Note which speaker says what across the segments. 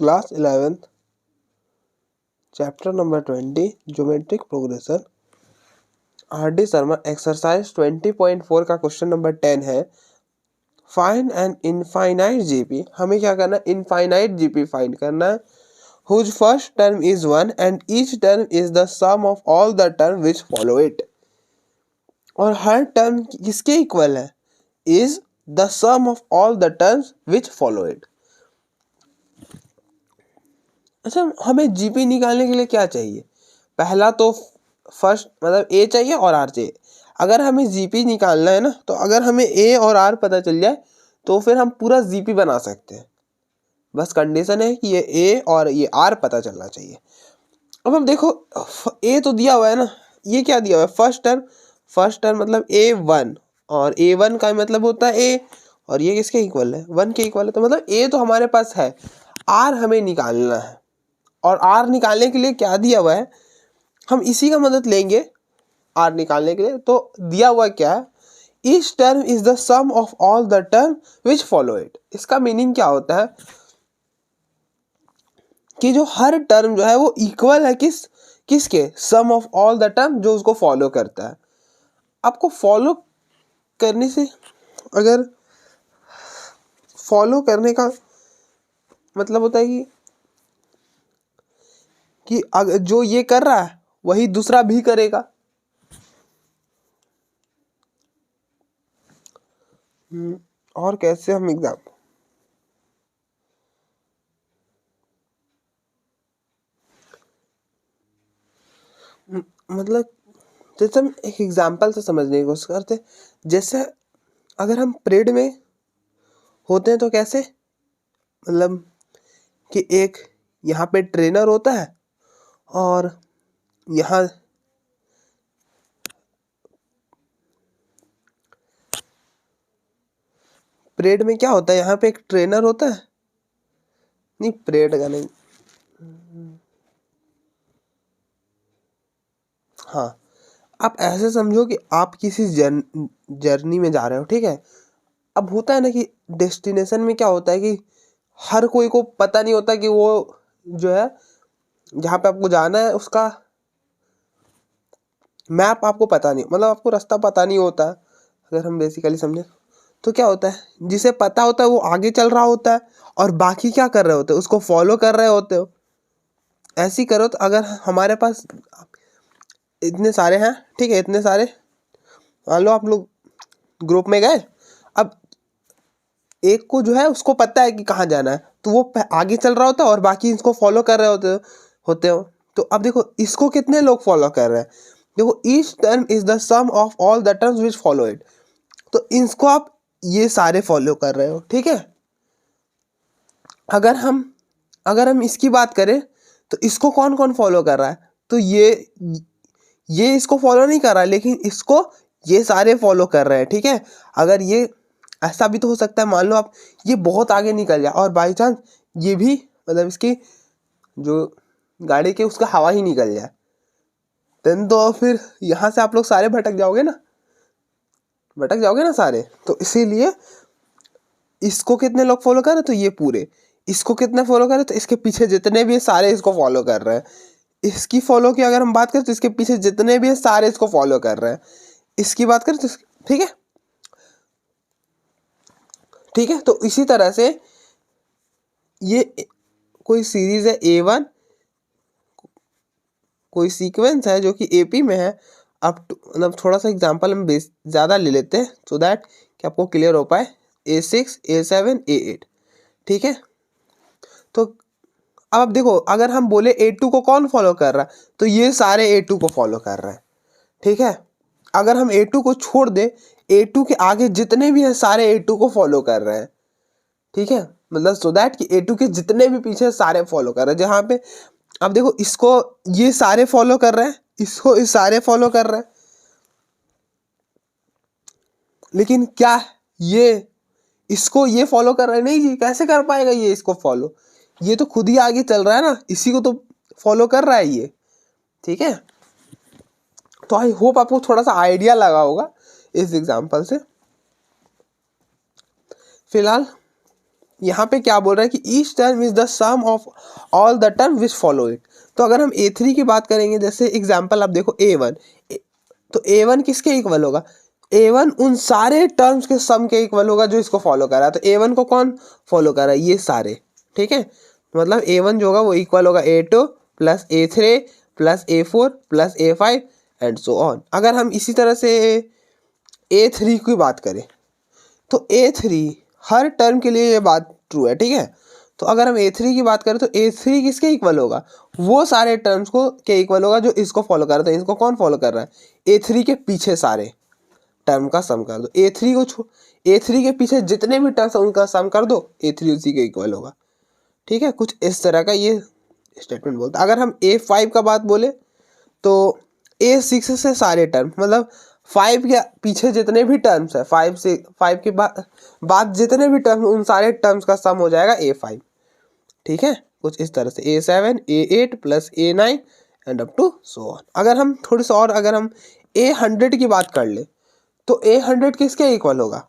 Speaker 1: Class 11th chapter number 20 geometric progression R D. Sharma exercise 20.4 का question number 10 है। Find an infinite GP. हमें क्या करना है? इनफाइनाइट जीपी फाइंड करना है। Whose first term is 1 and each term is the sum of all the term which follow it. और हर टर्म किसके इक्वल है? Is the sum of all the terms which follow it. अच्छा, हमें GP निकालने के लिए क्या चाहिए? पहला तो फर्स्ट मतलब ए चाहिए और आर चाहिए। अगर हमें जीपी निकालना है ना, तो अगर हमें ए और आर पता चल जाए तो फिर हम पूरा जीपी बना सकते हैं। बस कंडीशन है कि ये ए और ये आर पता चलना चाहिए। अब हम देखो, ए तो दिया हुआ है ना, ये क्या दिया हुआ है? फर्स्ट टर्म मतलब A1, और A1 का मतलब होता है ए, और ये किसके इक्वल है? 1 के इक्वल है। तो मतलब ए तो हमारे पास है, आर हमें निकालना है। और आर निकालने के लिए क्या दिया हुआ है? हम इसी का मदद लेंगे आर निकालने के लिए। तो दिया हुआ क्या है? Each term is the sum of all the term which follow it. इसका मीनिंग क्या होता है कि जो हर टर्म जो है वो इक्वल है किसके? सम ऑफ ऑल द टर्म जो उसको फॉलो करता है। आपको फॉलो करने से, अगर फॉलो करने का मतलब होता है कि अगर जो ये कर रहा है वही दूसरा भी करेगा। और कैसे हम मतलब जैसे हम एक एग्जाम्पल से समझने की कोशिश करते हैं। जैसे अगर हम परेड में होते हैं तो कैसे, मतलब कि एक यहाँ पे ट्रेनर होता है और यहाँ परेड में क्या होता है? यहाँ पे एक ट्रेनर होता है, नहीं परेड का नहीं, हाँ, आप ऐसे समझो कि आप किसी जर्नी में जा रहे हो, ठीक है। अब होता है ना कि डेस्टिनेशन में क्या होता है कि हर कोई को पता नहीं होता कि वो जो है जहाँ पे आपको जाना है उसका मैप आपको पता नहीं, मतलब आपको रास्ता पता नहीं होता। अगर हम बेसिकली समझे तो क्या होता है, जिसे पता होता है वो आगे चल रहा होता है और बाकी क्या कर रहे होते हैं? उसको फॉलो कर रहे होते हो। ऐसी करो तो अगर हमारे पास इतने सारे हैं, ठीक है, इतने सारे, मान लो आप लोग ग्रुप में गए। अब एक को जो है उसको पता है कि कहाँ जाना है, तो वो आगे चल रहा होता है और बाकी इसको फॉलो कर रहे होते हो। तो अब देखो इसको कितने लोग फॉलो कर रहे हैं? देखो, each term is the sum of all the terms which follow it. तो इसको आप ये सारे फॉलो कर रहे हो, ठीक है। अगर हम इसकी बात करें तो इसको कौन कौन फॉलो कर रहा है? तो ये इसको फॉलो नहीं कर रहा है, लेकिन इसको ये सारे फॉलो कर रहे हैं, ठीक है। अगर ये ऐसा भी तो हो सकता है, मान लो आप ये बहुत आगे निकल जाए और बाई चांस ये भी मतलब इसकी जो गाड़ी के उसका हवा ही निकल जाए, देन तो फिर यहाँ से आप लोग सारे भटक जाओगे ना सारे। तो इसीलिए इसको कितने लोग फॉलो कर रहे हैं? तो ये पूरे। इसको कितने फॉलो कर रहे हैं? तो इसके पीछे जितने भी है सारे इसको फॉलो कर रहे हैं। इसकी फॉलो की अगर हम बात करें तो इसके पीछे जितने भी है सारे इसको फॉलो कर रहे हैं। इसकी बात करें तो ठीक है, ठीक है। तो इसी तरह से ये कोई सीरीज है A1, कोई सीक्वेंस है जो कि AP में है। अब मतलब थोड़ा सा एग्जांपल हम ज़्यादा ले लेते हैं सो दैट कि आपको क्लियर हो पाए। A6, A7, A8, ठीक है। तो अब आप देखो, अगर हम बोले A2 को कौन फॉलो कर रहा है, तो ये सारे A2 को फॉलो कर रहे हैं, ठीक है। अगर हम A2 को छोड़ दे, A2 के आगे जितने भी हैं सारे A2 को फॉलो कर रहे हैं, ठीक है। मतलब सो दैट कि A2 के जितने भी पीछे सारे फॉलो कर रहे हैं। जहाँ पे अब देखो, इसको ये सारे फॉलो कर रहे हैं, इसको इस सारे फॉलो कर रहे हैं, लेकिन क्या ये इसको ये फॉलो कर रहा है? नहीं जी, कैसे कर पाएगा ये इसको फॉलो? ये तो खुद ही आगे चल रहा है ना, इसी को तो फॉलो कर रहा है ये, ठीक है। तो आई होप आपको थोड़ा सा आइडिया लगा होगा इस एग्जांपल से। फिलहाल यहाँ पे क्या बोल रहा है कि each term is the sum of all the term which follow it. तो अगर हम A3 की बात करेंगे, जैसे एग्जाम्पल आप देखो A1, तो A1 किसके इक्वल होगा, A1 उन सारे टर्म्स के सम के इक्वल होगा जो इसको फॉलो कर रहा है। तो A1 को कौन फॉलो कर रहा है, ये सारे, ठीक है। मतलब A1 जो होगा वो इक्वल होगा A2 plus A3 plus A4 plus A5 and so on. अगर हम इसी तरह से A3 की बात करें तो A3 हर टर्म के लिए ये बात ट्रू है, ठीक है। तो अगर हम A3 की बात करें तो A3 किसके इक्वल होगा, वो सारे टर्म्स को के इक्वल होगा जो इसको फॉलो कर रहे हैं। इसको कौन फॉलो कर रहा है, A3 के पीछे सारे टर्म का सम कर दो। A3 को A3 के पीछे जितने भी टर्म्स हैं उनका सम कर दो, A3 उसी के इक्वल होगा, ठीक है। कुछ इस तरह का ये स्टेटमेंट बोलता है। अगर हम A5 का बात बोले तो A6 से सारे टर्म, मतलब 5 के पीछे जितने भी टर्म्स है, 5 के बाद जितने भी टर्म, उन सारे टर्म्स का सम हो जाएगा A5, ठीक है। कुछ इस तरह से A7 A8 plus A9 and up to so on. अगर हम थोड़ी सी और अगर हम A100 की बात कर ले तो A100 किसके इक्वल होगा,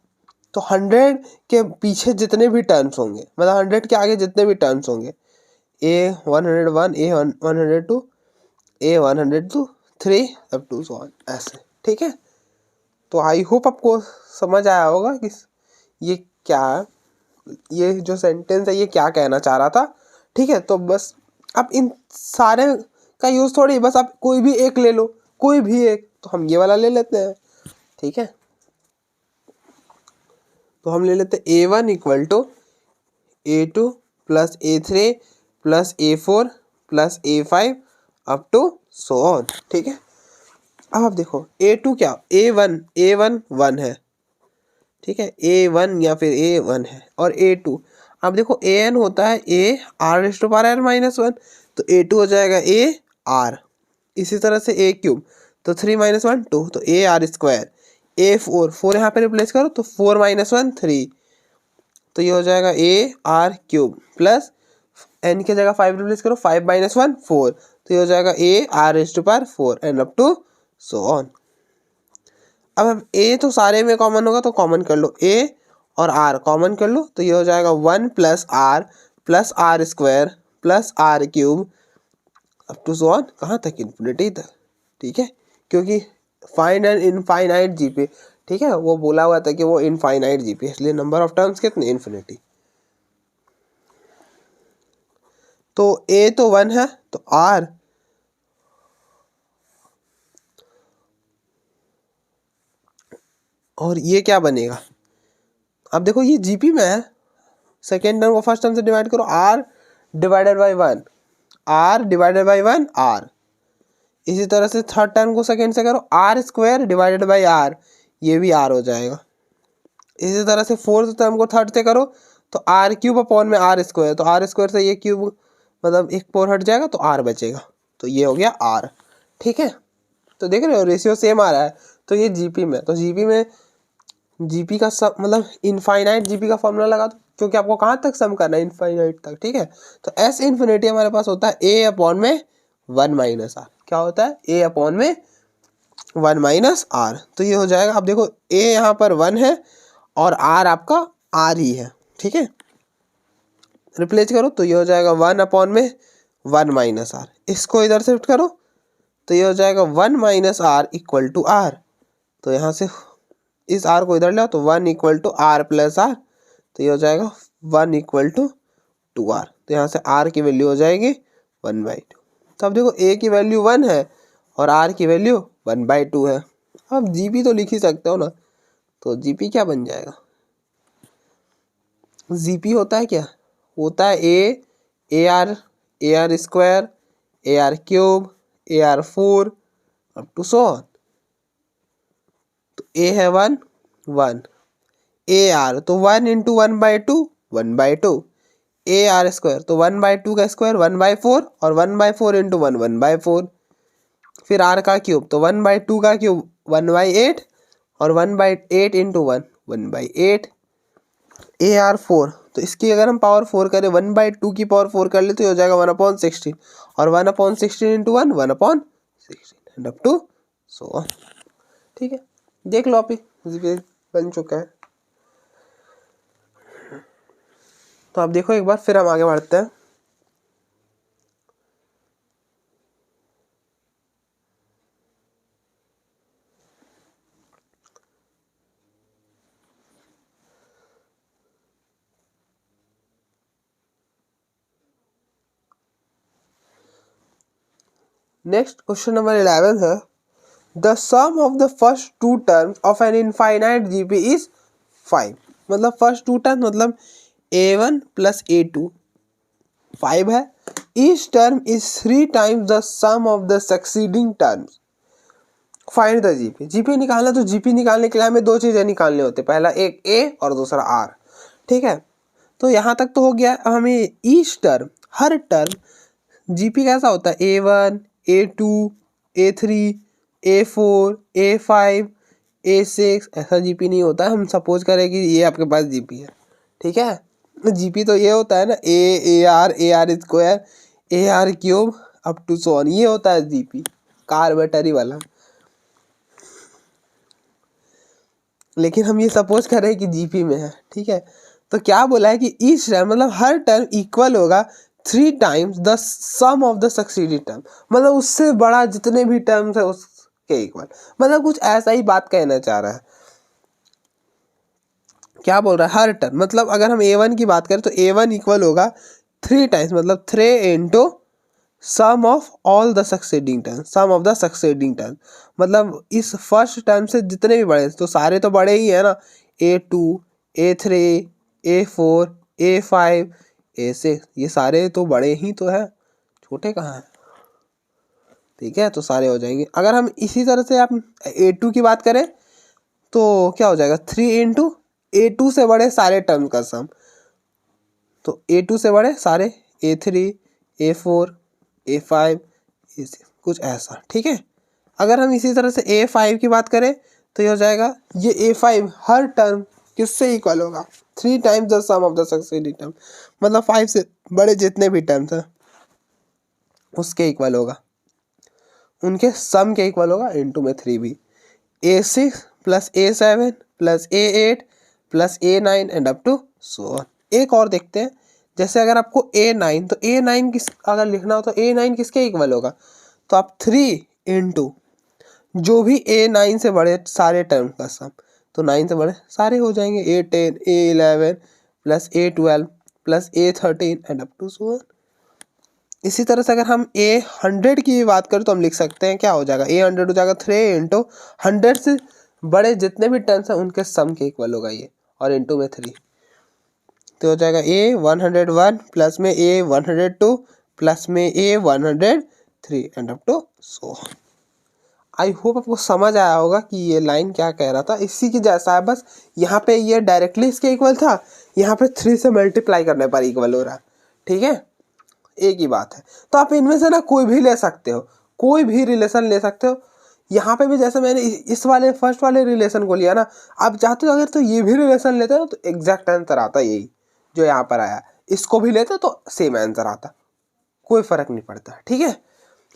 Speaker 1: तो 100 के पीछे जितने भी टर्म्स होंगे, मतलब 100 के आगे जितने भी टर्म्स होंगे, A101 A102 A103 up to so on, ऐसे, ठीक है। तो आई होप आपको समझ आया होगा कि ये क्या, ये जो सेंटेंस है ये क्या कहना चाह रहा था, ठीक है। तो बस आप इन सारे का यूज़ थोड़ी, बस आप कोई भी एक ले लो, कोई भी एक, तो हम ये वाला ले लेते हैं, ठीक है। तो हम ले लेते हैं A1 equal to A2 plus A3 plus A4 plus A5 up to so on, ठीक है। अब आप देखो A2 क्या, A1 1 है, ठीक है, A1 या फिर A1 है, और A2 अब देखो AN होता है A R⁻⁻⁻1, तो A2 हो जाएगा A R। इसी तरह से A क्यूब, तो 3 - 1 2, तो AR²। A4 यहाँ पे रिप्लेस करो तो 4 - 1 3, तो ये हो जाएगा AR³ प्लस n की जगह 5 रिप्लेस करो, 5 - 1 4, तो ये हो जाएगा AR⁴ and up to so on. अब हम A तो सारे में कॉमन होगा, तो कॉमन कर लो A और R कॉमन कर लो, तो ये हो जाएगा 1 plus R plus R² plus R³ up to so on, कहाँ तक, इन्फिनिटी तक, ठीक है। क्योंकि फाइंड एन इनफाइनाइट जीपी, ठीक है, वो बोला हुआ था कि वो इनफाइनाइट जीपी, इसलिए नंबर ऑफ टर्म्स कितने, इन्फिनिटी। तो A तो 1 है, तो R और ये क्या बनेगा, अब देखो ये जीपी में है, सेकेंड टर्म को फर्स्ट टर्म से डिवाइड करो, R divided by 1, R divided by 1 R। इसी तरह से थर्ड टर्म को सेकेंड से करो, R² डिवाइडेड बाई R, ये भी R हो जाएगा। इसी तरह से फोर्थ टर्म को थर्ड से करो, तो R³ अपॉन में R², तो R² से ये क्यूब मतलब एक पोर हट जाएगा, तो R बचेगा, तो ये हो गया R, ठीक है। तो देख रहे हो रेशियो सेम आ रहा है। तो ये जीपी में, तो जीपी में जीपी का सम, मतलब इनफाइनाइट जीपी का फॉर्मूला लगा दो, क्योंकि आपको कहाँ तक सम करना है, इनफाइनाइट तक, ठीक है। तो एस इन्फिनिटी हमारे पास होता है A अपॉन में 1 - R, क्या होता है A अपॉन में 1 - R। तो ये हो जाएगा, अब देखो A यहाँ पर 1 है और R आपका R ही है, ठीक है। रिप्लेस करो तो ये हो जाएगा 1 अपॉन में 1 - R, इसको इधर शिफ्ट करो तो ये हो जाएगा 1 - R इक्वल टू R। तो यहाँ से इस R को इधर ले आओ, तो 1 equal to R plus R, तो ये हो जाएगा 1 इक्वल टू 2R। तो यहाँ से R की वैल्यू हो जाएगी 1/2। तो अब देखो A की वैल्यू 1 है और R की वैल्यू 1/2 है। अब जीपी तो लिख ही सकते हो ना, तो जीपी क्या बन जाएगा, जीपी होता है क्या, होता है AR² AR³ AR4 up to so on. तो A है 1 1, AR तो 1 इंटू 1/2 1/2, AR² तो 1/2 का स्क्वायर 1/4 और 1/4 इंटू 1 1/4, फिर R का क्यूब तो 1/2 का क्यूब 1/8 और 1/8 इंटू 1 1/8, AR4 तो इसकी अगर हम पावर 4 करें 1/2 की पावर 4 कर ले तो ये हो जाएगा 1/16 और 1/16 into 1 1/16 and up to so on, ठीक है। देख लो आप ही बन चुका है। तो आप देखो एक बार, फिर हम आगे बढ़ते हैं। नेक्स्ट क्वेश्चन नंबर 11 है, the sum of the first two terms of an infinite GP is 5। मतलब फर्स्ट टू टर्म मतलब a1 प्लस a2 5 है। Each term is 3 times the sum of the succeeding terms, find the GP. GP निकालना, तो GP निकालने के लिए हमें दो चीज़ें निकालनी होती है, पहला एक a और दूसरा r। ठीक है, तो यहाँ तक तो हो गया। अब हमें ईच टर्म, हर टर्म जीपी कैसा होता है, a1 a2 a3 a4 a5 a6, ऐसा जीपी नहीं होता है। हम सपोज करें कि ये आपके पास जीपी है, ठीक है। जीपी तो ये होता है ना, A R square A R cube up to so on, ये होता है जीपी, कार्बेटरी वाला। लेकिन हम ये सपोज कर रहे हैं कि जीपी में है, ठीक है। तो क्या बोला है कि ईच टर्म मतलब हर टर्म इक्वल होगा 3 times the sum of the succeeding term, मतलब उससे बड़ा जितने भी टर्म्स है उसके इक्वल। मतलब कुछ ऐसा ही बात कहना चाह रहा है। क्या बोल रहा है, हर टर्म मतलब अगर हम a1 की बात करें तो a1 इक्वल होगा 3 टाइम्स, मतलब 3 into sum of all the succeeding term, sum of the succeeding term. मतलब इस फर्स्ट टर्म से जितने भी बड़े, तो सारे तो बड़े ही है ना, a2 a3 a4 a5 a6, ये सारे तो बड़े ही तो है, छोटे कहाँ हैं। ठीक है, तो सारे हो जाएंगे। अगर हम इसी तरह से आप a2 की बात करें तो क्या हो जाएगा, 3 इंटू a2 से बड़े सारे टर्म का सम, तो a2 से बड़े सारे a3 a4 a5 a6, कुछ ऐसा। ठीक है, अगर हम इसी तरह से a5 की बात करें तो ये हो जाएगा, ये a5 हर टर्म किससे इक्वल होगा, 3 times the sum of the succeeding term, मतलब 5 से बड़े जितने भी टर्म्स हैं उसके इक्वल होगा, उनके सम के इक्वल होगा, इनटू में 3 भी। a6 plus a7 plus a8 plus a9 and up to so on. एक और देखते हैं, जैसे अगर आपको a9, तो a9 किस अगर लिखना हो तो a9 किसके इक्वल होगा, तो आप 3 इंटू जो भी a9 से बड़े सारे टर्म का सम, तो 9 से बड़े सारे हो जाएंगे, a10 a11 plus a12 plus a13 and up to so on. इसी तरह से अगर हम a100 की बात करें तो हम लिख सकते हैं, क्या हो जाएगा, a100 हो जाएगा 3 इंटू 100 से बड़े जितने भी टर्म्स हैं उनके सम के इक्वल होगा ये, और इंटू में 3, तो हो जाएगा a101 प्लस में a102 प्लस में a103 and up to so. I hope आपको समझ आया होगा कि ये लाइन क्या कह रहा था, इसी की जैसा है, बस यहाँ पे ये डायरेक्टली इसके इक्वल था, यहाँ पे 3 से मल्टीप्लाई करने पर इक्वल हो रहा है। ठीक है, एक ही बात है। तो आप इनमें से ना कोई भी ले सकते हो, कोई भी रिलेशन ले सकते हो। यहाँ पे भी जैसे मैंने इस वाले फर्स्ट वाले रिलेशन को लिया ना, आप चाहते हो अगर तो ये भी रिलेशन लेते हो तो एग्जैक्ट आंसर आता यही जो यहाँ पर आया, इसको भी लेते तो सेम आंसर आता, कोई फर्क नहीं पड़ता। ठीक है,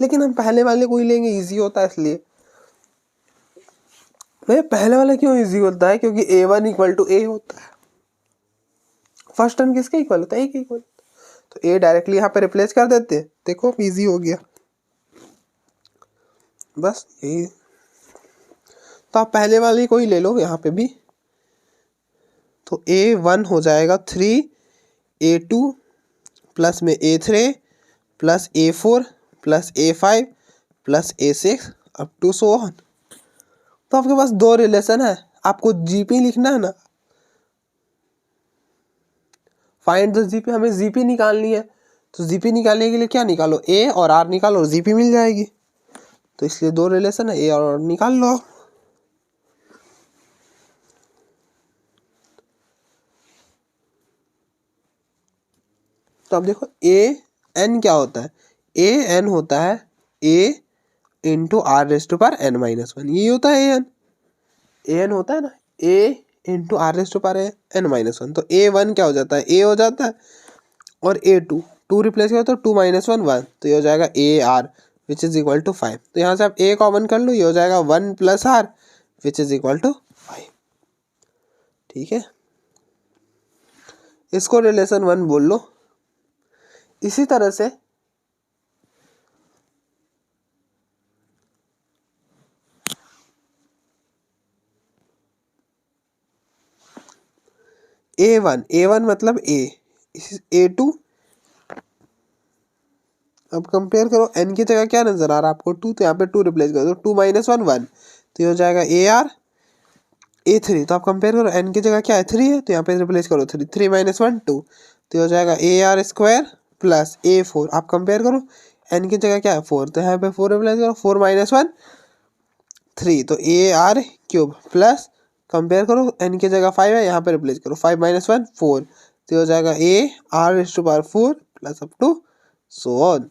Speaker 1: लेकिन हम पहले वाले को ही लेंगे, ईजी होता है इसलिए। भैया पहले वाला क्यों ईजी होता है, क्योंकि a1 इक्वल टू a होता है, फर्स्ट टर्म किसके इक्वल होता है, a के इक्वल, तो a डायरेक्टली यहाँ पे रिप्लेस कर देते, देखो इजी हो गया, बस यही। तो आप पहले वाले को ही ले लो यहाँ पे भी, तो a1 हो जाएगा 3 a2 प्लस में a3 plus a4 plus a5 plus a6 up to so on. तो आपके पास दो रिलेशन है, आपको जीपी लिखना है ना, फाइंड द जीपी, हमें जीपी निकालनी है। तो जीपी निकालने के लिए क्या निकालो, ए और आर निकालो और जीपी मिल जाएगी। तो इसलिए दो रिलेशन है, ए और आर निकाल लो। तो अब देखो ए एन क्या होता है, ए एन होता है A into R raised to power N minus one, ये होता है ए एन होता है ना, A into R raised to power N minus one. तो ए वन क्या हो जाता है, ए हो जाता है, और ए टू रिप्लेस करो तो 2 माइनस 1 1, तो ये हो जाएगा A R which is equal to 5। तो यहाँ से आप ए कॉमन कर लो, ये हो जाएगा 1 plus R which is equal to 5। ठीक है, इसको रिलेशन 1 बोल लो। इसी तरह से A1 मतलब A2। अब कंपेयर करो, n की जगह क्या नजर आ रहा है आपको 2, तो यहाँ पे 2 रिप्लेस कर दो, 2 - 1 1, तो ये हो जाएगा AR A3। तो आप कंपेयर करो, n की जगह क्या है 3 है, तो यहाँ पे रिप्लेस करो 3, 3 - 1 2, तो ये हो जाएगा AR स्क्वायर प्लस A4। आप कंपेयर करो, n की जगह क्या है 4, तो यहाँ पे 4 रिप्लेस करो, 4 - 1 3, तो AR क्यूब प्लस कंपेयर करो, n की जगह 5 है, यहाँ पे रिप्लेस करो, 5 - 1 4, तो ये हो जाएगा AR⁴ plus up to so on.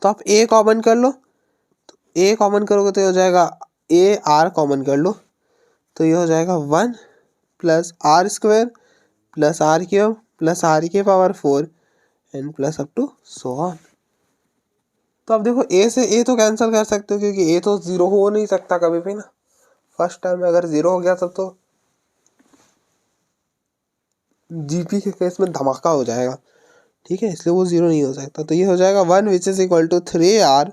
Speaker 1: तो आप A कॉमन कर लो, तो A कॉमन करोगे तो ये हो जाएगा AR कॉमन कर लो, तो ये हो जाएगा 1 plus R² plus R³ plus R⁴ and plus up to so on. तो अब देखो A से A तो कैंसिल कर सकते हो, क्योंकि A तो 0 हो नहीं सकता कभी भी ना। फर्स्ट टर्म में अगर 0 हो गया तब तो जीपी के केस में धमाका हो जाएगा, ठीक है, इसलिए वो 0 नहीं हो सकता। तो ये हो जाएगा 1 which is equal to 3R।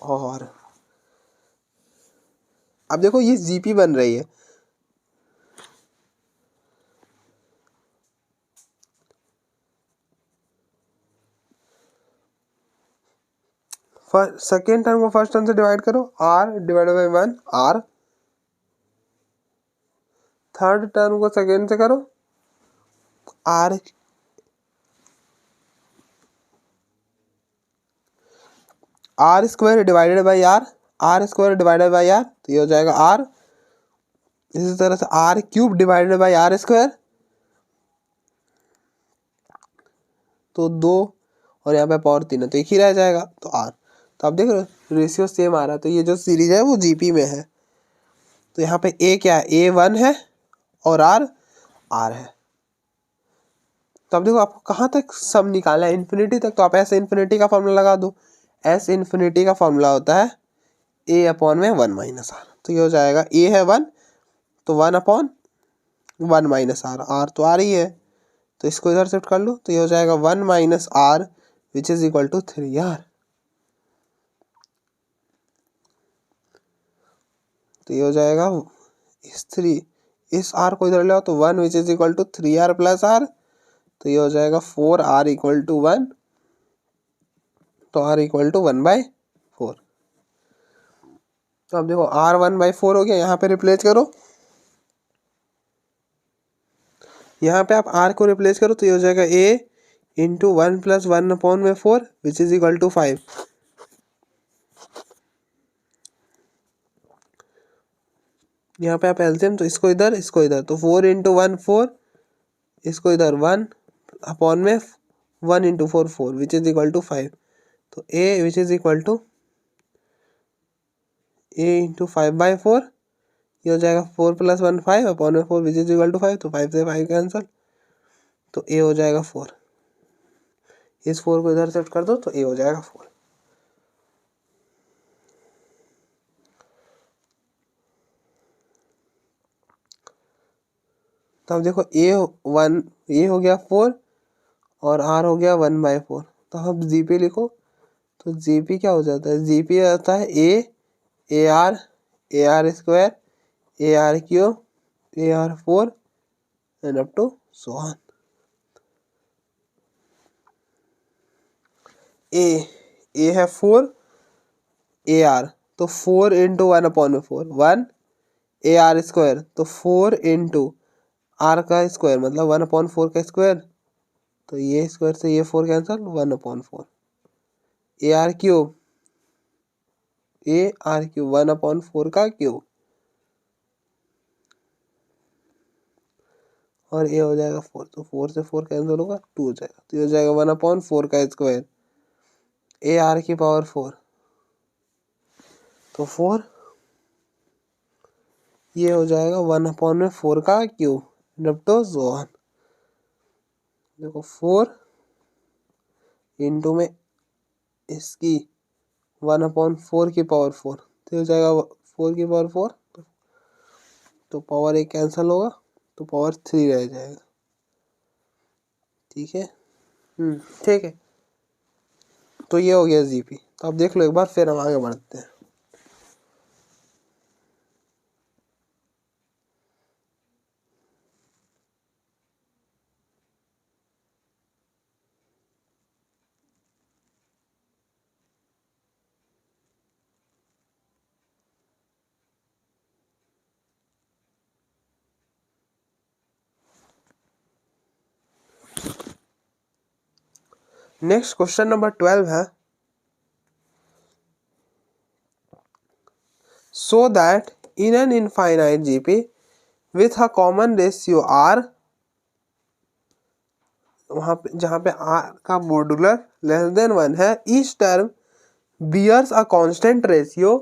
Speaker 1: और अब देखो ये जीपी बन रही है, सेकेंड टर्म को फर्स्ट टर्म से डिवाइड करो, R divided by 1 R। Third term को सेकेंड से करो, R R² divided by R² divided by R, तो ये हो जाएगा R। इसी तरह से R³ डिवाइडेड बाई R², तो 2, और यहाँ पे पावर 3 है, तो एक ही रह जाएगा, तो R। तो आप देख रहे हो रेशियो सेम आ रहा है, तो ये जो सीरीज है वो जीपी में है। तो यहाँ पे A क्या है, A1 है और R है। तो अब देखो आपको कहाँ तक सम निकालना है, इन्फिनिटी तक, तो आप ऐसे इन्फिनिटी का फॉर्मूला लगा दो। एस इन्फिनिटी का फॉर्मूला होता है A/(1 - R)। तो ये हो जाएगा A है 1, तो 1/(1 - R)। R तो R ही है, तो इसको इधर शिफ्ट कर लो, तो ये हो जाएगा 1 - R which is equal to 3R। तो ये हो जाएगा इस R को इधर ले आओ, तो 1 which is equal to 3R plus R, तो ये हो जाएगा 4R इक्वल टू 1, तो R इक्वल टू 1/4। तो अब देखो R 1/4 हो गया, यहाँ पे रिप्लेस करो, यहाँ पे आप R को रिप्लेस करो, तो ये हो जाएगा A into 1 + 1/4 which is equal to 5। यहाँ पे आप एलसीएम, तो इसको इधर इसको इधर, तो 4 इंटू 1 4, इसको इधर 1/1 into 4 4 which is equal to 5। तो A which is equal to A into 5/4, ये हो जाएगा 4 + 1 5/4 विच इज इक्वल टू 5, तो 5 से 5 कैंसल, तो A हो जाएगा 4। इस 4 को इधर शिफ्ट कर दो, तो A हो जाएगा 4। तो अब देखो A हो गया 4 और R हो गया 1/4। तो अब जीपी लिखो, तो जीपी क्या हो जाता है, जीपी आता है AR AR² AR³ AR4 and up to so on. A है 4 AR, तो 4 इंटू 1/4 1 AR², तो 4 इंटू R का स्क्वायर मतलब 1/4 का स्क्वायर, तो ये स्क्वायर से ये 4 कैंसल, 1/4 AR³ AR³ 1/4 का क्यूब, और ये हो जाएगा 4, तो 4 से 4 कैंसिल होगा, 2 हो जाएगा, तो ये हो जाएगा 1/4 का स्क्वायर AR⁴, तो 4 ये हो जाएगा 1/4 का क्यूब डपटो जोन। देखो 4 इंटू में इसकी 1/4 की पावर 4, तो हो जाएगा 4 की पावर 4, तो पावर ए कैंसिल होगा तो पावर 3 रह जाएगा। ठीक है, ठीक है। तो ये हो गया जीपी। तो आप देख लो एक बार, फिर हम आगे बढ़ते हैं। नेक्स्ट क्वेश्चन नंबर 12 है, so that in an infinite GP with a common ratio r, वहां पे जहां पे r का मॉड्यूलर लेस देन 1 है, each term bears a constant ratio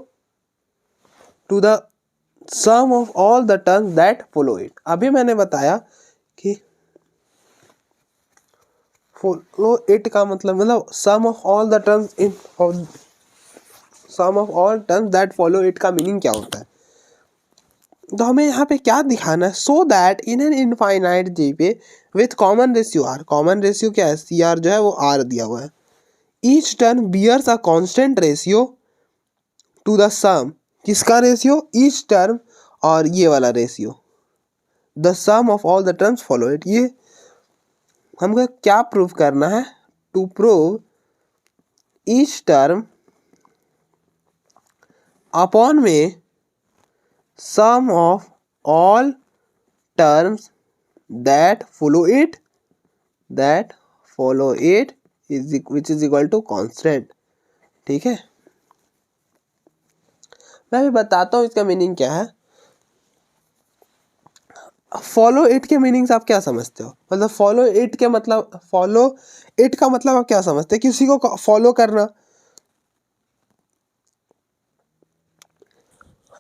Speaker 1: to the sum of all the terms that follow it। अभी मैंने बताया कि follow it का मतलब sum of all the terms in sum of all terms that follow it का meaning क्या होता है। तो हमें यहाँ पे क्या दिखाना है, so that in an infinite GP with common ratio R, common ratio क्या है, सी आर जो है वो आर दिया हुआ है, each term bears a constant ratio to the sum, किसका रेशियो, ईच टर्म और ये वाला ratio, the sum of all the terms follow it. ये हमको क्या प्रूव करना है, to prove each term upon में sum of all terms that follow it is which is equal to constant। ठीक है, मैं भी बताता हूँ इसका मीनिंग क्या है। फॉलो इट के मीनिंग्स आप क्या समझते हो, मतलब फॉलो इट के मतलब, फॉलो इट का मतलब आप क्या समझते हैं, किसी को फॉलो करना।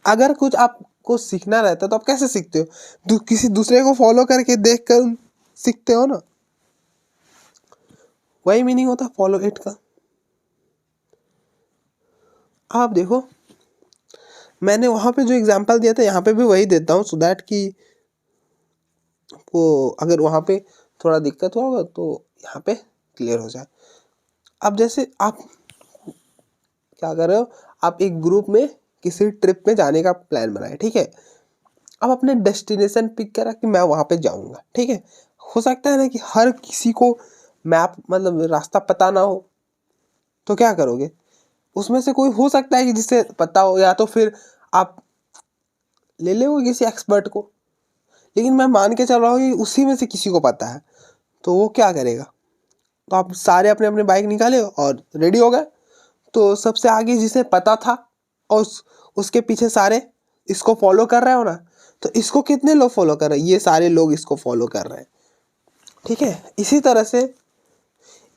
Speaker 1: अगर कुछ आपको सीखना रहता है तो आप कैसे सीखते हो, किसी दूसरे को फॉलो करके देख कर सीखते हो ना, वही मीनिंग होता है फॉलो इट का। आप देखो मैंने वहां पे जो एग्जांपल दिया था यहाँ पे भी वही देता हूँ, सो दैट कि वो अगर वहां पे थोड़ा दिक्कत हुआ होगा तो यहाँ पे क्लियर हो जाए। अब जैसे आप क्या कर रहे हो, आप एक ग्रुप में किसी ट्रिप में जाने का प्लान बनाए, ठीक है, अब अपने डेस्टिनेशन पिक करा कि मैं वहां पे जाऊंगा, ठीक है। हो सकता है ना कि हर किसी को मैप मतलब रास्ता पता ना हो, तो क्या करोगे, उसमें से कोई हो सकता है कि जिसे पता हो, या तो फिर आप ले लोगे किसी एक्सपर्ट को, लेकिन मैं मान के चल रहा हूँ कि उसी में से किसी को पता है, तो वो क्या करेगा, तो आप सारे अपने अपने बाइक निकाले और रेडी हो गए, तो सबसे आगे जिसे पता था और उसके पीछे सारे इसको फॉलो कर रहे हो ना, तो इसको कितने लोग फॉलो कर रहे हैं, ये सारे लोग इसको फॉलो कर रहे हैं, ठीक है। इसी तरह से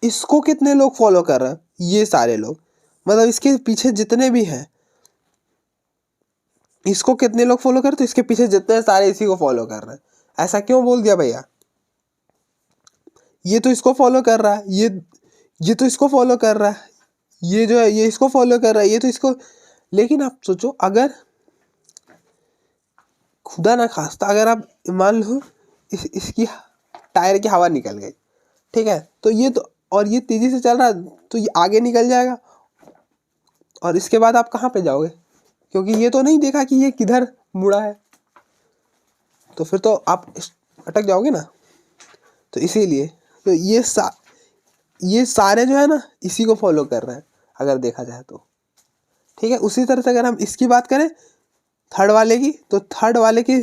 Speaker 1: इसको कितने लोग फॉलो कर रहे हैं, ये सारे लोग, मतलब इसके पीछे जितने भी हैं, इसको कितने लोग फॉलो कर रहे, तो इसके पीछे जितने सारे इसी को फॉलो कर रहे हैं। ऐसा क्यों बोल दिया भैया, ये तो इसको फॉलो कर रहा है, ये तो इसको फॉलो कर रहा है, ये जो है ये इसको फॉलो कर रहा है, ये तो इसको, लेकिन आप सोचो अगर खुदा ना खास्ता अगर आप मान लो इसकी टायर की हवा निकल गई, ठीक है, तो ये तो, और ये तेजी से चल रहा है तो ये आगे निकल जाएगा, और इसके बाद आप कहाँ पे जाओगे, क्योंकि ये तो नहीं देखा कि ये किधर मुड़ा है, तो फिर तो आप अटक जाओगे ना। तो इसीलिए तो ये सारे जो है ना इसी को फॉलो कर रहे हैं अगर देखा जाए तो, ठीक है। उसी तरह से अगर हम इसकी बात करें थर्ड वाले की, तो थर्ड वाले के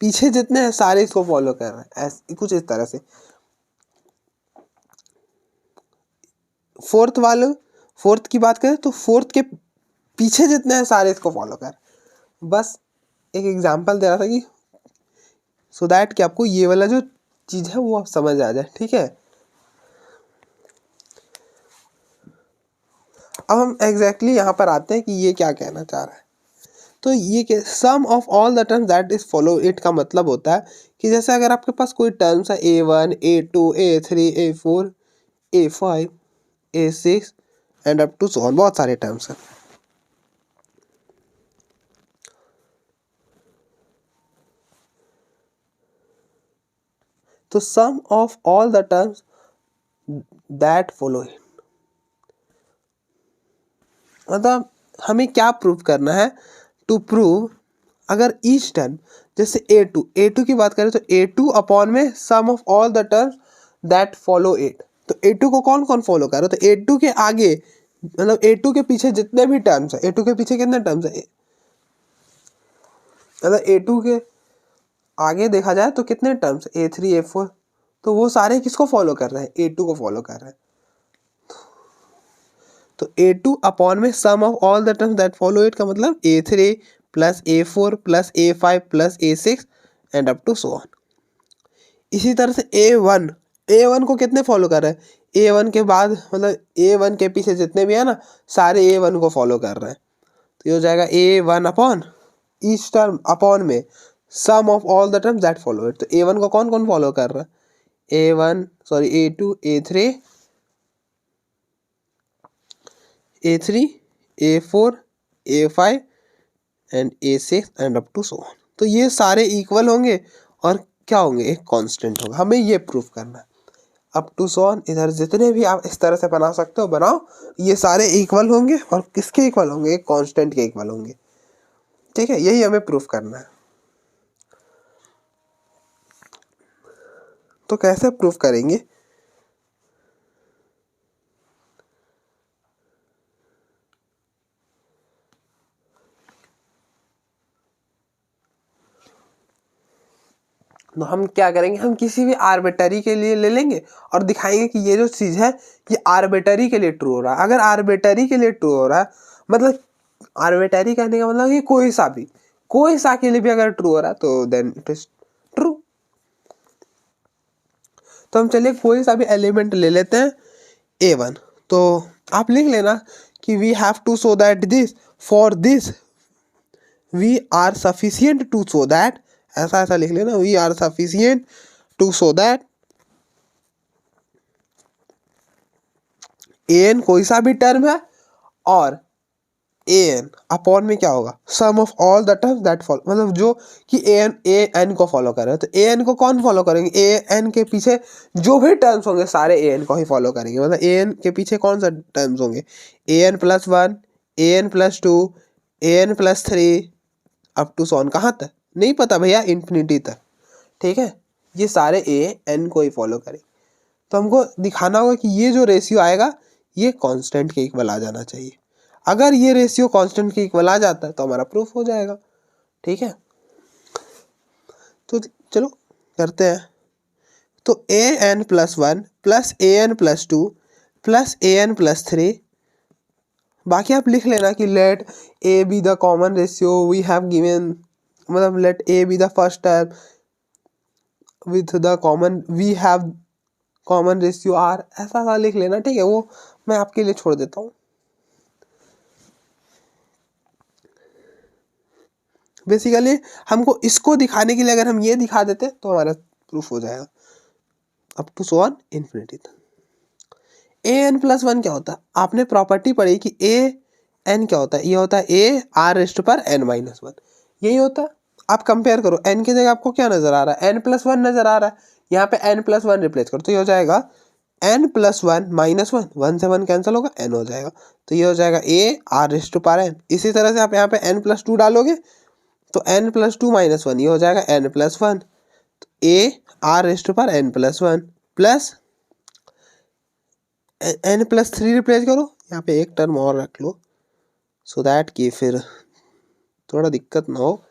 Speaker 1: पीछे जितने हैं सारे इसको फॉलो कर रहे हैं, ऐसे कुछ इस तरह से। फोर्थ की बात करें तो फोर्थ के पीछे जितने हैं सारे इसको फॉलो कर, बस एक एग्जांपल दे रहा था कि सो दैट कि आपको ये वाला जो चीज़ है वो आप समझ आ जाए, ठीक है। अब हम एग्जैक्टली यहाँ पर आते हैं कि ये क्या कहना चाह रहा है। तो ये sum of all the terms that is follow it का मतलब होता है कि जैसे अगर आपके पास कोई टर्म्स है A1 A2 A3 A4 A5 A6 and up to so on, बहुत सारे टर्म्स हैं। तो sum of all the terms that follow it, मतलब हमें क्या प्रूव करना है, टू प्रूव अगर ईच टर्म, जैसे A2 की बात करें तो A2 अपॉन में sum of all the terms that follow it, तो A2 को कौन कौन फॉलो कर रहा है, तो A2 के आगे मतलब A2 के पीछे जितने भी टर्म्स है, A2 के पीछे कितने टर्म्स है, मतलब A2 के आगे देखा जाए तो कितने टर्म्स, A3 A4, तो वो सारे किसको फॉलो कर रहे हैं, A2 को फॉलो कर रहे हैं। तो A2 अपॉन में sum of all the terms that follow it का मतलब A3 plus A4 plus A5 plus A6 and up to so on. इसी तरह से A1 को कितने फॉलो कर रहे हैं, A1 के बाद मतलब A1 के पीछे जितने भी है ना सारे A1 को फॉलो कर रहे हैं, तो ये हो जाएगा A1 upon each term upon में sum of all the terms that follow it, तो A1 को कौन कौन फॉलो कर रहा है, A2 A3 A4 A5 and A6 and up to so on, तो ये सारे इक्वल होंगे और क्या होंगे, एक कांस्टेंट होगा, हमें ये प्रूफ करना है। अप टू सो ऑन, इधर जितने भी आप इस तरह से बना सकते हो बनाओ, ये सारे इक्वल होंगे और किसके इक्वल होंगे, एक कांस्टेंट के इक्वल होंगे, ठीक है, यही हमें प्रूफ करना है। तो कैसे प्रूफ करेंगे, तो हम क्या करेंगे, हम किसी भी आर्बिटरी के लिए ले लेंगे और दिखाएंगे कि ये जो चीज़ है ये आर्बिटरी के लिए ट्रू हो रहा है। अगर आर्बिटरी के लिए ट्रू हो रहा है, मतलब आर्बिटरी कहने का मतलब ये कोई सा के लिए भी अगर ट्रू हो रहा है तो देन इट इज ट्रू। तो हम चलिए कोई सा भी एलिमेंट ले लेते हैं A1, तो आप लिख लेना कि we have to show that this for this we are sufficient to show that, ऐसा लिख लेना, we are sufficient to show that an कोई सा भी टर्म है और an अपॉन में क्या होगा, sum of all the terms that follow, मतलब जो कि an को फॉलो कर रहे हैं, तो an को कौन फॉलो करेंगे, an के पीछे जो भी टर्म्स होंगे सारे an को ही फॉलो करेंगे, मतलब an के पीछे कौन सा टर्म्स होंगे, an+1 an+2 an+3 up to sworn, कहाँ तक नहीं पता भैया, इन्फिनिटी तक, ठीक है, ये सारे an को ही फॉलो करेंगे। तो हमको दिखाना होगा कि ये जो रेशियो आएगा ये कांस्टेंट के इक्वल आ जाना चाहिए। अगर ये रेशियो कांस्टेंट के इक्वल आ जाता है तो हमारा प्रूफ हो जाएगा, ठीक है। तो चलो करते हैं, तो an+1 plus an+2 plus an+3, बाकी आप लिख लेना कि let a be the common ratio we have given, मतलब let a be the first term with the common we have common ratio r, ऐसा लिख लेना, ठीक है, वो मैं आपके लिए छोड़ देता हूँ। बेसिकली हमको इसको दिखाने के लिए अगर हम ये दिखा देते तो हमारा प्रूफ हो जाएगा up to so on infinity तक। an+1 क्या होता है, आपने प्रॉपर्टी पढ़ी कि an क्या होता है, ये होता है a r⁻n-1, यही होता है। आप कंपेयर करो, n की जगह आपको क्या नजर आ रहा है, n+1 नजर आ रहा है, यहाँ पे n+1 रिप्लेस करो तो ये हो जाएगा n+1 -1, 1 से 1 कैंसिल होगा, n हो जाएगा, तो ये हो जाएगा a r⁻n। इसी तरह से आप यहाँ पे n+2 डालोगे तो n+2 -1 ये हो जाएगा n+1, तो a r⁻n+1 plus n+3 replace करो, यहाँ पे एक टर्म और रख लो सो दैट कि फिर थोड़ा दिक्कत ना हो,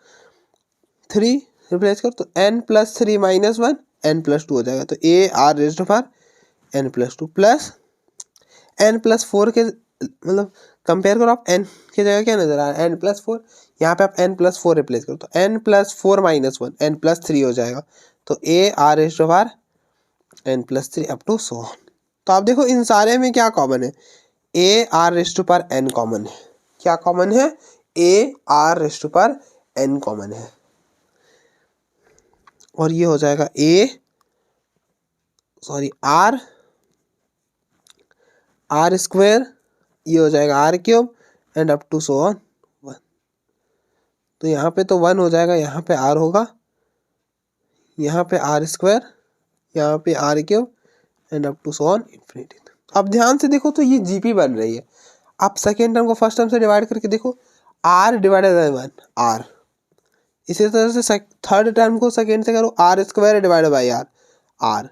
Speaker 1: 3 रिप्लेस करो तो n+3 -1 n+2 हो जाएगा, तो a r⁻n+2 प्लस n+4 के मतलब कंपेयर करो, आप n की जगह क्या नजर आ रहा है, n+4, यहाँ पे आप n+4 रिप्लेस करो तो n+4 -1 n+3 हो जाएगा, तो a r⁻n+3 up to so on. तो आप देखो इन सारे में क्या कॉमन है, a r⁻n कॉमन है, क्या कॉमन है, a r⁻n कॉमन है, और ये हो जाएगा r², ये हो जाएगा r³ and up to so on 1, तो यहाँ पे तो 1 हो जाएगा, यहाँ पे r होगा, यहाँ पे r², यहाँ पे R cube and up to so on infinity. अब ध्यान से देखो तो ये जीपी बन रही है। आप सेकेंड टर्म को फर्स्ट टर्म से डिवाइड करके देखो, R divided by one R. इसी तरह से थर्ड टर्म को सेकेंड से करो, R square divided by R R.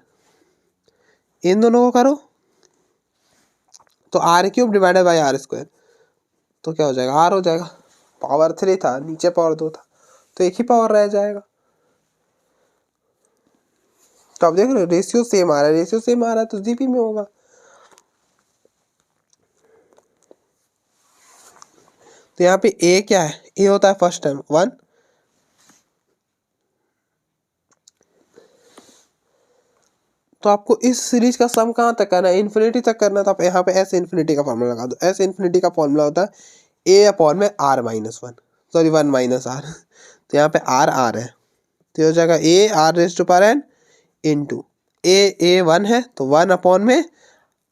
Speaker 1: इन दोनों को करो तो R cube divided by R square, तो क्या हो जाएगा, आर हो जाएगा। पावर 3 था, नीचे पावर 2 था, तो एक ही पावर रह जाएगा। तो आप देख रहे हो रेशियो सेम आ रहा है, रेशियो सेम आ रहा है तो जीपी में होगा। तो यहाँ पे ए क्या है, ए होता है फर्स्ट टर्म 1, तो आपको इस सीरीज का सम कहाँ तक करना है, इन्फिनिटी तक करना है। तो आप यहाँ पे एस इन्फिनिटी का फॉर्मूला लगा दो। एस इन्फिनिटी का फॉर्मूला होता है ए अपॉन में R minus one, sorry 1 minus R. तो यहाँ पे आर आर है, तो ये हो जाएगा A R raise to power N into A 1 है तो 1 अपॉन में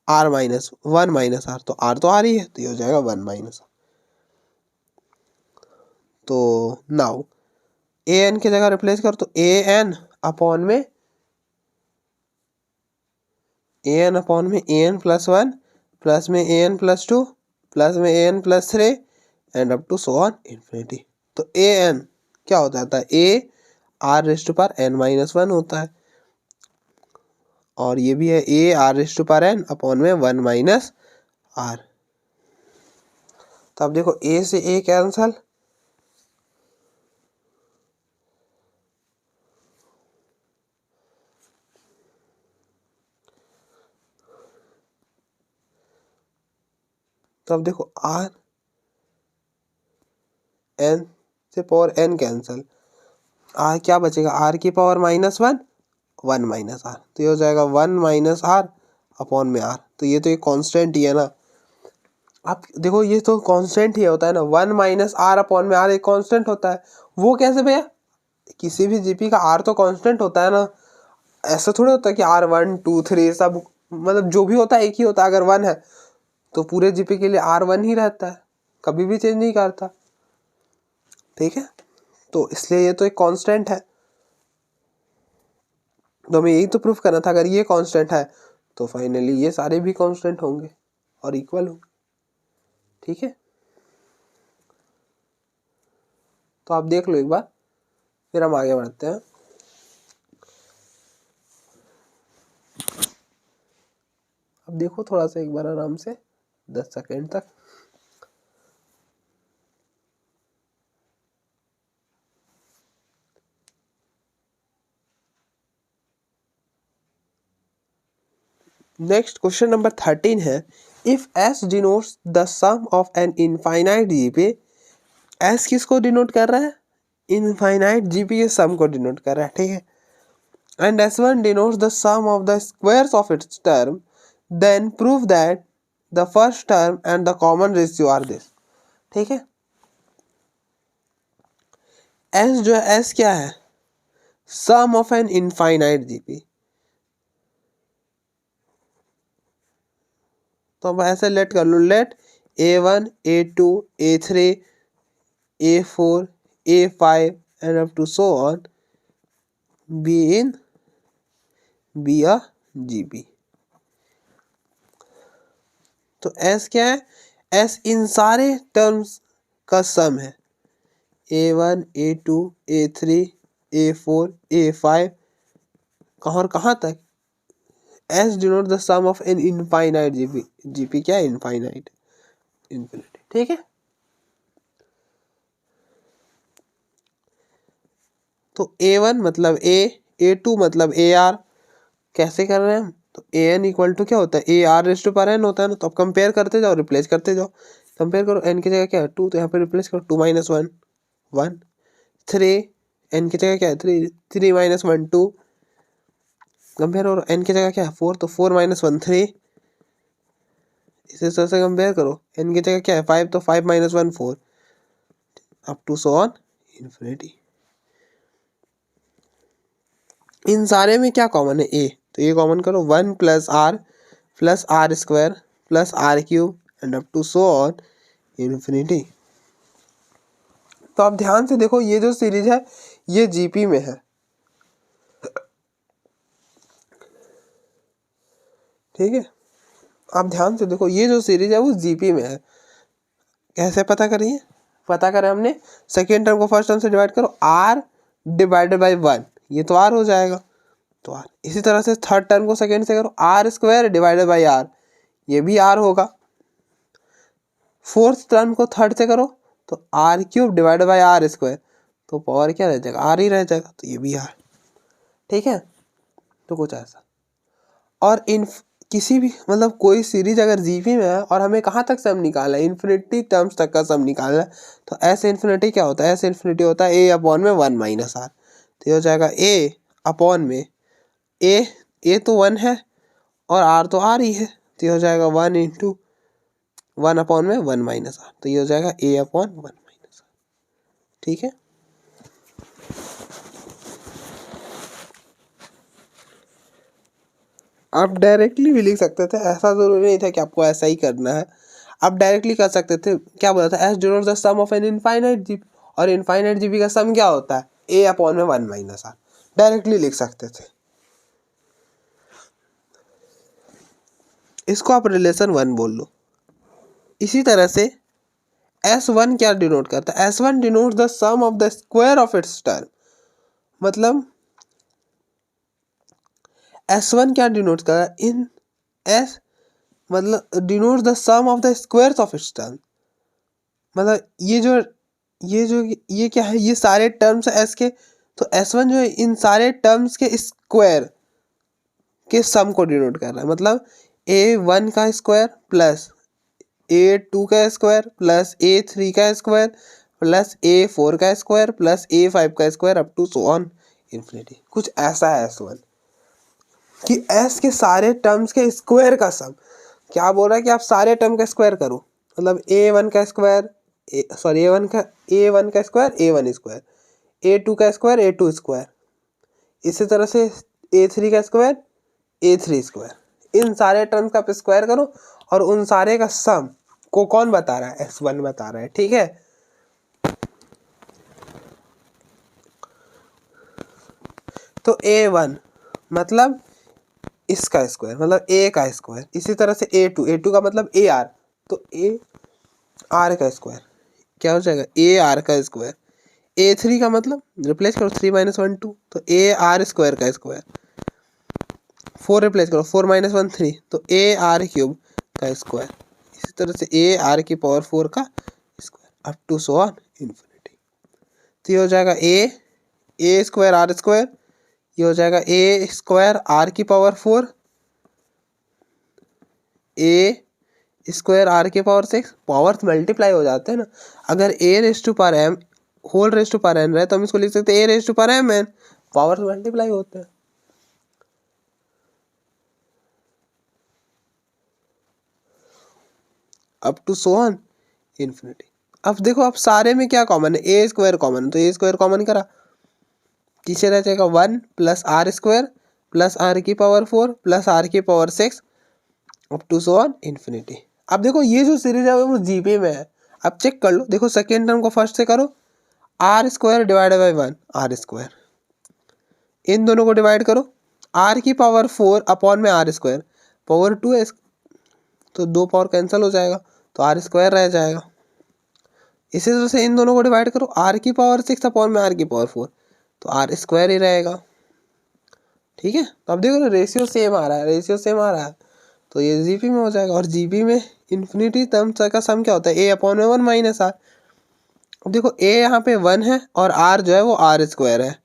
Speaker 1: आर माइनस 1 माइनस आर, तो आर तो आर ही है, तो ये हो जाएगा 1 माइनस आर। तो नाउ ए एन की जगह रिप्लेस कर, तो ए एन अपॉन में ए एन प्लस 1 प्लस में ए एन प्लस 2 प्लस में A N plus 3 and up to so on infinity. तो ए एन क्या हो जाता है, A R raise to power N minus 1 होता है, और ये भी है A R raise to power N upon में 1 माइनस आर। तो अब देखो ए से ए कैंसल, तो अब देखो आर एन से पावर एन कैंसल, आर क्या बचेगा, आर की पावर माइनस 1 1 माइनस आर, तो ये हो जाएगा 1 माइनस आर अपॉन में आर। तो ये तो एक कांस्टेंट ही है ना, आप देखो ये तो कांस्टेंट ही होता है ना, 1 माइनस आर अपॉन में आर एक कांस्टेंट होता है। वो कैसे भैया, किसी भी जीपी का आर तो कांस्टेंट होता है ना, ऐसा थोड़ा होता है कि आर 1 2 3 सब, मतलब जो भी होता है एक ही होता है। अगर 1 है तो पूरे जीपी के लिए आर 1 ही रहता है, कभी भी चेंज नहीं करता, ठीक है। तो इसलिए ये तो एक कांस्टेंट है, तो हमें यही तो प्रूफ करना था। अगर ये कांस्टेंट है तो फाइनली ये सारे भी कांस्टेंट होंगे और इक्वल होंगे, ठीक है। तो आप देख लो एक बार, फिर हम आगे बढ़ते हैं। अब देखो थोड़ा सा एक बार आराम से 10 सेकेंड तक। नेक्स्ट क्वेश्चन नंबर 13 है, if S denotes the sum of an infinite GP, S किसको डिनोट कर रहा है, इनफाइनाइट जीपी के सम को डिनोट कर रहा है, ठीक है। And S1 denotes the sum of the squares of its term, then prove that the first term and the common ratio are this, ठीक है। S जो है, S क्या है, सम ऑफ एन इनफाइनाइट जीपी। तो अब ऐसे लेट कर लो, late A1 A2 A3 A4 A5 and up to so on be a GP। तो S क्या है, S इन सारे टर्म्स का सम है, A1 A2 A3 A4 A5 और कहाँ तक, S denote the sum of an infinite GP. GP क्या है, इनफाइनाइट, इन्फिनिटी, ठीक है। तो A1 मतलब A, A2 मतलब AR, कैसे कर रहे हैं हम, तो AN इक्वल टू क्या होता है, AR raise to power N होता है ना। तो अब कंपेयर करते जाओ, रिप्लेस करते जाओ, कंपेयर करो, एन की जगह क्या है 2, तो यहाँ पे रिप्लेस करो 2 माइनस 1 1, 3 एन की जगह क्या है 3 3 माइनस 1 2, कंपेयर करो, एन की जगह क्या है 4, तो 4 माइनस 1 3, इसे तरह से कंपेयर करो, एन की जगह क्या है 5, तो 5 minus 1 4, up to so on infinity. इन सारे में क्या कॉमन है, ए, तो ये कॉमन करो, 1 plus are square plus R cube and up to so on infinity. तो आप ध्यान से देखो, ये जो सीरीज है ये जीपी में है, ठीक है, आप ध्यान से देखो, ये जो सीरीज है वो जीपी में है। कैसे पता करिए, पता करें हमने, सेकेंड टर्म को फर्स्ट टर्म से डिवाइड करो, आर डिवाइडेड बाई 1, ये तो आर हो जाएगा, तो आर। इसी तरह से थर्ड टर्म को सेकेंड से करो, R square divided by R, ये भी आर होगा। फोर्थ टर्म को थर्ड से करो तो R cube divided by R square, तो पावर क्या रह जाएगा, आर ही रह जाएगा, तो ये भी आर। ठीक है, तो कुछ ऐसा। और इन किसी भी मतलब कोई सीरीज अगर जीपी में है और हमें कहाँ तक सम निकालना है, इन्फिनिटी टर्म्स तक का सम निकालना है, तो एस इन्फिनिटी क्या होता है, एस इन्फिनिटी होता है ए अपॉन में 1 माइनस आर, तो ये हो जाएगा ए अपॉन में ए तो 1 है और आर तो आर ही है, तो ये हो जाएगा 1 इंटू 1 अपॉन में 1 माइनस आर, तो ये हो जाएगा ए अपॉन 1 माइनस आर। ठीक है, आप डायरेक्टली भी लिख सकते थे, ऐसा जरूरी नहीं था कि आपको ऐसा ही करना है, आप डायरेक्टली कर सकते थे। क्या बोला था, S denotes the sum of an infinite GP, और इनफाइनाइट जीपी का सम क्या होता है, ए अपॉन में 1 माइनस आर, डायरेक्टली लिख सकते थे। इसको आप रिलेशन 1 बोल लो। इसी तरह से S1 क्या डिनोट करता है, S1 denote the sum of the square of its term, मतलब S1 क्या डिनोट कर रहा है, इन S मतलब denote the sum of the squares of its term, मतलब ये क्या है, ये सारे टर्म्स एस के, तो S1 जो है इन सारे टर्म्स के स्क्वायर के सम को डिनोट कर रहा है, मतलब A1 का स्क्वायर प्लस A2 का स्क्वायर प्लस A3 का स्क्वायर प्लस A4 का स्क्वायर प्लस A5 का square up to so on infinity. कुछ ऐसा है S1 कि S के सारे टर्म्स के स्क्वायर का सम। क्या बोल रहा है कि आप सारे टर्म का स्क्वायर करो, मतलब A1 का स्क्वायर A1 का स्क्वायर A1 स्क्वायर, A2 का स्क्वायर A2 स्क्वायर, इसी तरह से A3 का स्क्वायर A3 स्क्वायर, इन सारे टर्म्स का आप स्क्वायर करो और उन सारे का सम को कौन बता रहा है, S1 बता रहा है। ठीक है, तो A1 मतलब इसका स्क्वायर, मतलब A का स्क्वायर, इसी तरह से A2 का मतलब AR, तो AR का स्क्वायर क्या हो जाएगा, AR का स्क्वायर। A3 का मतलब रिप्लेस करो 3 - 1 2, तो AR स्क्वायर का स्क्वायर। 4 रिप्लेस करो 4 - 1 3, तो AR क्यूब का स्क्वायर। इसी तरह से AR की पावर 4 का square up to so on infinity. तो ये हो जाएगा A स्क्वायर R स्क्वायर, ये हो जाएगा A स्क्वायर R की पावर 4, A स्क्वायर R की पावर 6, पावर्स मल्टीप्लाई हो जाते हैं ना। अगर A raise to power m whole raise to power n रहे तो हम इसको लिख सकते हैं A raise to power mn, powers multiply होते हैं। Up to so on infinity. अब देखो, अब सारे में क्या कॉमन है, ए स्क्वायर कॉमन है, तो ए स्क्वायर कॉमन करा, पीछे रह जाएगा 1 plus are square plus r की पावर 4 प्लस आर की power 6 up to so on infinity. अब देखो ये जो सीरीज है वो जीपी में है, अब चेक कर लो, देखो सेकेंड टर्म को फर्स्ट से करो, R square divided by 1 R square, इन दोनों को डिवाइड करो, आर की पावर 4 अपॉन में आर स्क्वायर, पावर 2 है तो 2 पावर कैंसिल हो जाएगा, तो आर स्क्वायर रह जाएगा। इसी तरह से इन दोनों को डिवाइड करो, आर की पावर 6 अपॉन में आर की पावर 4, तो आर स्क्वायर ही रहेगा। ठीक है, तो अब देखो ना रेशियो सेम आ रहा है, रेशियो सेम आ रहा है, तो ये जीपी में हो जाएगा। और जीपी में इन्फिनिटी टर्म का सम क्या होता है, ए अपॉन में 1 माइनस आर। अब देखो ए यहाँ पे 1 है और आर जो है वो आर स्क्वायर है,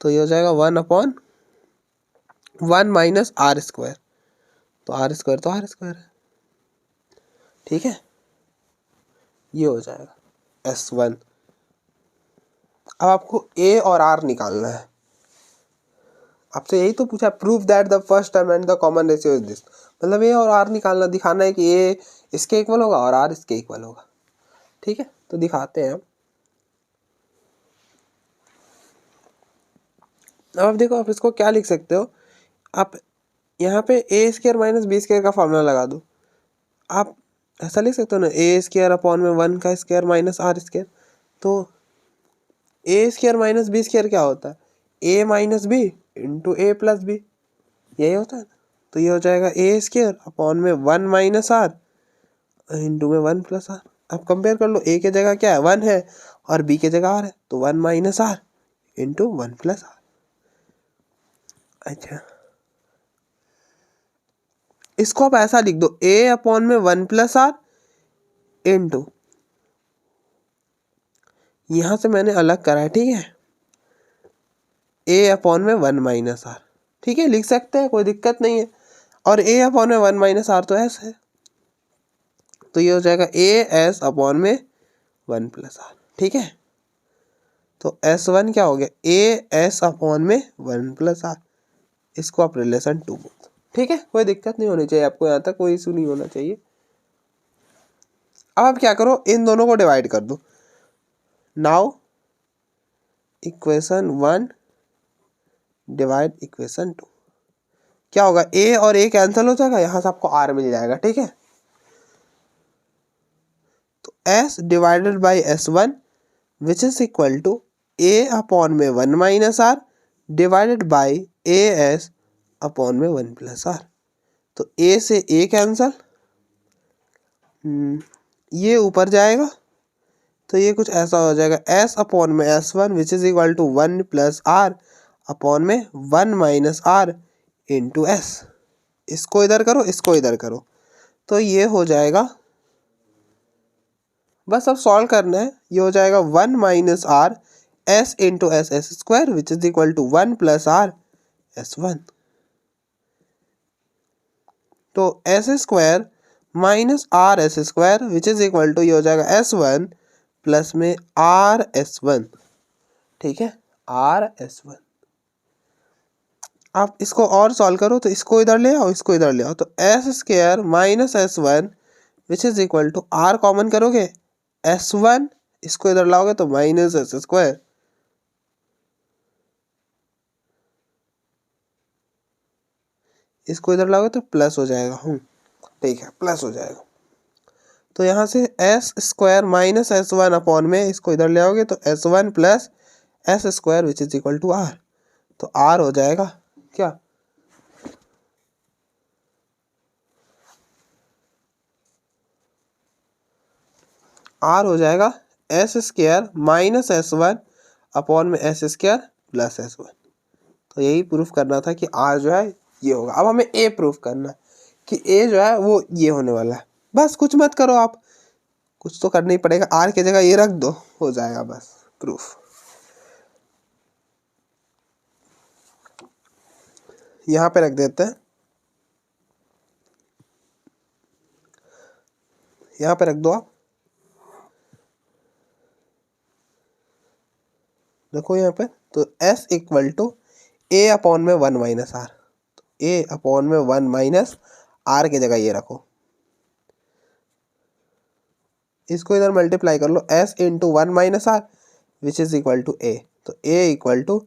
Speaker 1: तो ये हो जाएगा 1 अपॉन 1 माइनस आर स्क्वायर, तो आर स्क्वायर है। ठीक है, ये हो जाएगा S1। अब आपको ए और आर निकालना है, आपसे यही तो पूछा, proof that the first term and the common ratio is this, मतलब ए और आर निकालना, दिखाना है कि ए इसके इक्वल होगा और आर इसके इक्वल होगा। ठीक है, तो दिखाते हैं हम। अब आप देखो, आप इसको क्या लिख सकते हो, आप यहाँ पे ए स्क्वायर माइनस बी स्क्वायर का फॉर्मूला लगा दो, आप ऐसा लिख सकते हो ना, ए स्क्वायर अपॉन में 1 का स्क्वायर माइनस आर स्क्वायर, तो ए स्क्वायर माइनस बी स्क्वायर क्या होता है, ए माइनस बी इंटू ए प्लस बी, यही होता है ना। तो ये हो जाएगा ए स्क्वायर अपॉन में 1 माइनस आर इंटू में 1 प्लस आर। अब कंपेयर कर लो, ए के जगह क्या है 1 है और बी के जगह आर है, तो 1 minus r into 1 plus r. अच्छा, इसको आप ऐसा लिख दो, ए अपॉन में 1 प्लस आर इंटू, यहां से मैंने अलग करा है, ठीक है, ए अपॉन में 1 माइनस आर, ठीक है, लिख सकते हैं, कोई दिक्कत नहीं है। और ए अपॉन में 1 माइनस आर तो एस है, तो ये हो जाएगा ए एस अपॉन में 1 प्लस आर, ठीक है। तो S1 क्या हो गया, ए एस अपॉन में 1 प्लस आर, इसको आप रिलेशन 2 बोलते, ठीक है, कोई दिक्कत नहीं होनी चाहिए आपको, यहाँ तक कोई इशू नहीं होना चाहिए। अब आप क्या करो, इन दोनों को डिवाइड कर दो। नाउ इक्वेशन 1 डिवाइड इक्वेशन 2, क्या होगा, ए और ए कैंसिल हो जाएगा, यहां से आपको आर मिल जाएगा, ठीक है। तो s divided by S1 which is equal to a upon में 1 minus r divided by a s upon में 1 प्लस आर। तो ए से ए कैंसल, ये ऊपर जाएगा, तो ये कुछ ऐसा हो जाएगा, एस अपॉन में S1 which is equal to 1 plus r upon में 1 माइनस आर इंटू एस। इसको इधर करो, इसको इधर करो, तो ये हो जाएगा, बस अब सॉल्व करना है, ये हो जाएगा 1 minus r s into s s square which is equal to 1 plus r S1। तो S square minus r s square which is equal to, ये हो जाएगा S1 प्लस में आर S1, ठीक है, आर S1। आप इसको और सॉल्व करो, तो इसको इधर ले आओ, इसको इधर ले आओ, तो S square minus S1 which is equal to, r common करोगे S1, इसको इधर लाओगे तो माइनस एस स्क्वायर, इसको इधर लाओगे तो प्लस हो जाएगा, ठीक है, प्लस हो जाएगा। तो यहाँ से S square minus S1 upon में, इसको इधर ले आओगे तो S1 plus s square which is equal to r. तो आर हो जाएगा क्या, आर हो जाएगा S square minus S1 upon में एस स्क्वायर प्लस S1। तो यही प्रूफ करना था कि आर जो है ये होगा। अब हमें ए प्रूफ करना है कि ए जो है वो ये होने वाला है, बस कुछ मत करो, आप कुछ तो करना ही पड़ेगा, आर की जगह ये रख दो, हो जाएगा बस प्रूफ। यहाँ पे रख देते हैं, यहाँ पे रख दो आप, देखो यहाँ पे, तो S equal to a upon में 1 माइनस आर, तो ए अपॉन में 1 माइनस आर की जगह ये रखो, इसको इधर मल्टीप्लाई कर लो, S into 1 minus R which is equal to A, तो A equal to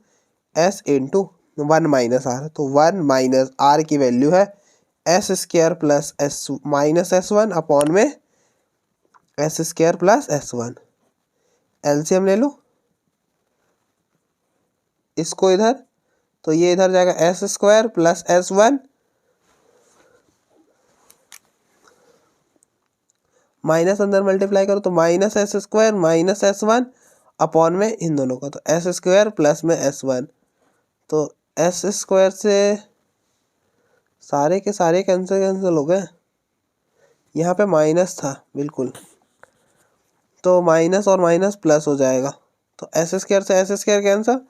Speaker 1: S into 1 minus R, तो 1 माइनस आर की वैल्यू है S square plus S minus S1 upon में S square plus S1। LCM ले लो, इसको इधर, तो ये इधर जाएगा S square plus S1 minus अंदर मल्टीप्लाई करो तो minus S square minus S1 upon में इन दोनों का, तो एस स्क्वायर प्लस में S1, तो एस स्क्वायर से सारे के सारे कैंसिल हो गए, यहाँ पे माइनस था बिल्कुल, तो माइनस और माइनस प्लस हो जाएगा, तो एस स्क्वायर से एस स्क्वायर कैंसिल,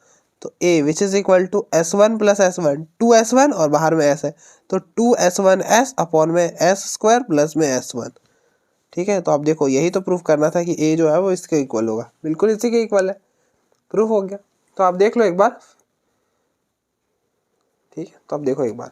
Speaker 1: तो A which is equal to S1 plus S1, 2S1 और बाहर में S है, तो 2S1S अपॉन में एस स्क्वायर प्लस में S1, ठीक है। तो आप देखो, यही तो प्रूफ करना था कि ए जो है वो इसके इक्वल होगा, बिल्कुल इसी के इक्वल है, प्रूफ हो गया। तो आप देख लो एक बार, ठीक है, तो आप देखो एक बार।